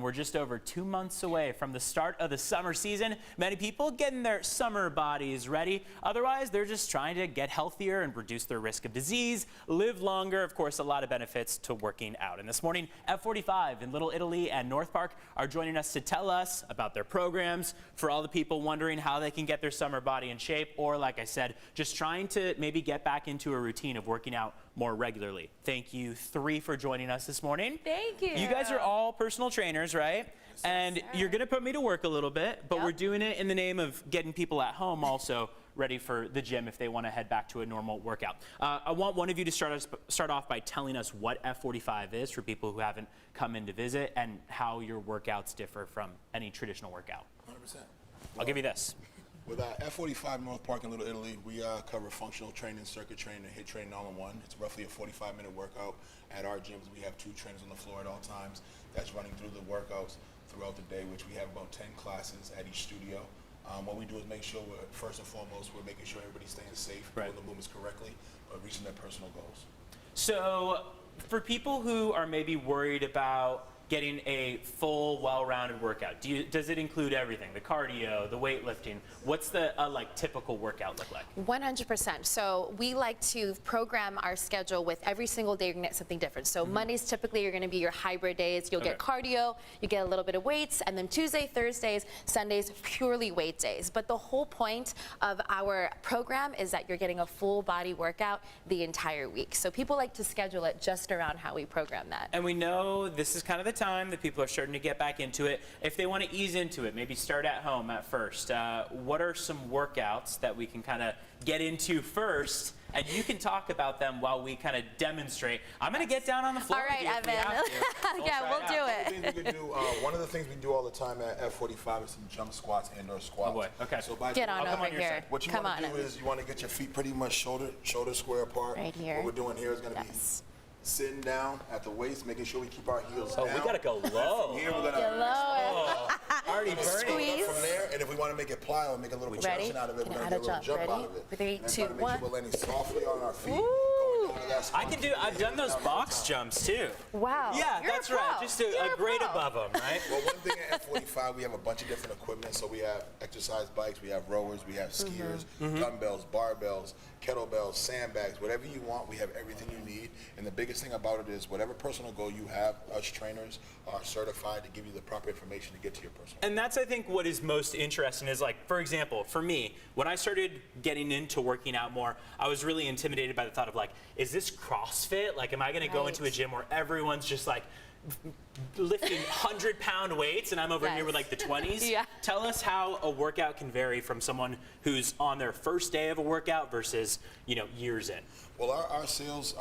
We're just over 2 months away from the start of the summer season. Many people getting their summer bodies ready. Otherwise, they're just trying to get healthier and reduce their risk of disease, live longer. Of course, a lot of benefits to working out. And this morning, F45 in Little Italy and North Park are joining us to tell us about their programs for all the people wondering how they can get their summer body in shape, or like I said, just trying to maybe get back into a routine of working out more regularly. Thank you three for joining us this morning. Thank you. You guys are all personal trainers, right? Yes, and sir. You're gonna put me to work a little bit, but we're doing it in the name of getting people at home also ready for the gym if they want to head back to a normal workout. I want one of you to start off by telling us what F45 is for people who haven't come in to visit, and how your workouts differ from any traditional workout. 100%. I'll give you this. With F45 North Park in Little Italy, we cover functional training, circuit training, and HIIT training all in one. It's roughly a 45-minute workout. At our gyms, we have 2 trainers on the floor at all times. That's running through the workouts throughout the day, which we have about 10 classes at each studio. What we do is make sure first and foremost, we're making sure everybody's staying safe, doing the movements correctly, but reaching their personal goals. So for people who are maybe worried about getting a full, well-rounded workout, does it include everything? The cardio, the weightlifting? What's the like typical workout look like? 100%. So we like to program our schedule with every single day you're gonna get something different. So Mondays typically are gonna be your hybrid days. You'll get cardio, you get a little bit of weights, and then Tuesday, Thursdays, Sundays, purely weight days. But the whole point of our program is that you're getting a full body workout the entire week. So people like to schedule it just around how we program that. And we know this is kind of the time that people are starting to get back into it. If they want to ease into it, maybe start at home at first, what are some workouts that we can kind of get into first? And you can talk about them while we kind of demonstrate. I'm going to get down on the floor. All right, Evan. Yeah, we'll do it. One of the things we do all the time at F45 is some jump squats, indoor squats. Oh boy, okay. So get on over here. What you want to do is you want to get your feet pretty much shoulder square apart. Right here. What we're doing here is going to be sitting down at the waist, making sure we keep our heels down. Oh, we gotta go low. From here, we're gonna already burning. Squeeze. From there, and if we want to make it pliable, make a little projection out of it, we're gonna get a little jump out of it. 3, 2, 1. Make sure we're landing softly on our feet. I've done those box jumps too. Wow. Yeah, You're that's a pro. right. Just a grade above them, right? Well, one thing at F45, we have a bunch of different equipment. So we have exercise bikes, we have rowers, we have skiers, dumbbells, barbells, kettlebells, sandbags, whatever you want, we have everything you need. And the biggest thing about it is whatever personal goal you have, us trainers are certified to give you the proper information to get to your personal goal. And that's, I think, what is most interesting is, like, for example, for me, when I started getting into working out more, I was really intimidated by the thought of, like, is this CrossFit? Like, am I going to go into a gym where everyone's just, like, lifting 100-pound weights and I'm over here with like the 20s? Tell us how a workout can vary from someone who's on their first day of a workout versus, you know, years in. Well, our sales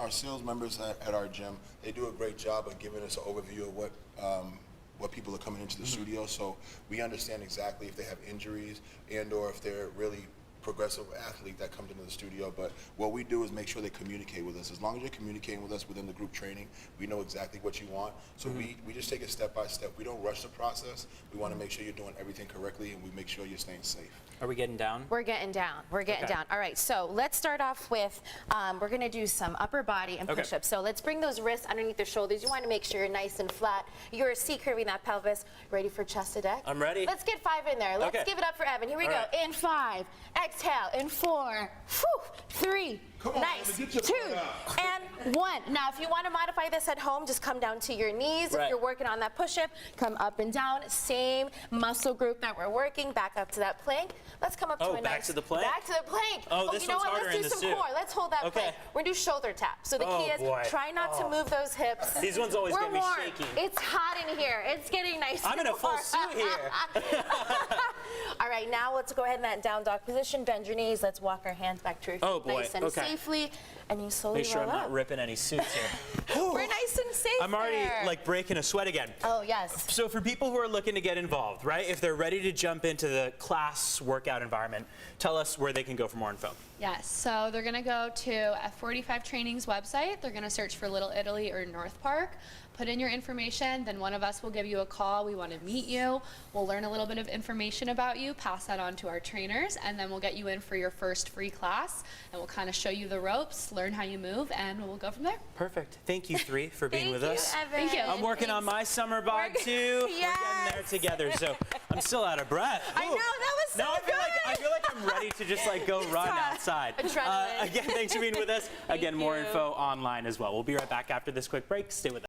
members at our gym, they do a great job of giving us an overview of what people are coming into the studio, so we understand exactly if they have injuries and or if they're really progressive athlete that comes into the studio. But what we do is make sure they communicate with us. As long as you're communicating with us within the group training, we know exactly what you want. So we just take it step by step. We don't rush the process. We want to make sure you're doing everything correctly, and we make sure you're staying safe. Are we getting down? We're getting down. We're getting down. All right, so let's start off with, we're going to do some upper body and push-ups. So let's bring those wrists underneath the shoulders. You want to make sure you're nice and flat. You're C-curving that pelvis. Ready for chest to deck? I'm ready. Let's get 5 in there. Let's give it up for Evan. Here we go. In 5. Exhale. In 4. 3. Come on, nice. 2 and 1. Now, if you want to modify this at home, just come down to your knees. If you're working on that push-up, come up and down. Same muscle group that we're working. Back up to that plank. Let's come up to a nice. Back to the plank? Back to the plank. Oh, this you know one's what? harder Let's do some core. Let's hold that plank. We're going to do shoulder tap. So the key is try not to move those hips. These ones always get me shaky. It's hot in here. It's getting nice. I'm in a full suit here. All right, now let's go ahead in that down dog position. Bend your knees. Let's walk our hands back to your feet nice and safely. And you slowly Make sure roll I'm up. not ripping any suits here. We're nice and safe. I'm already like breaking a sweat again. Oh, yes. So for people who are looking to get involved, right, if they're ready to jump into the class workout environment, tell us where they can go for more info. Yes, so they're going to go to F45 Training's website. They're going to search for Little Italy or North Park. put in your information, then one of us will give you a call. We want to meet you. We'll learn a little bit of information about you, pass that on to our trainers, and then we'll get you in for your first free class, and we'll kind of show you the ropes, learn how you move, and we'll go from there. Perfect. Thank you three for being with us. Thank you. I'm working on my summer bod too. We're getting there together. So I'm still out of breath. I know, that was so Now I feel like I'm ready to just like go run outside. Adrenaline. Again, thanks for being with us. Again, more info online as well. We'll be right back after this quick break. Stay with us.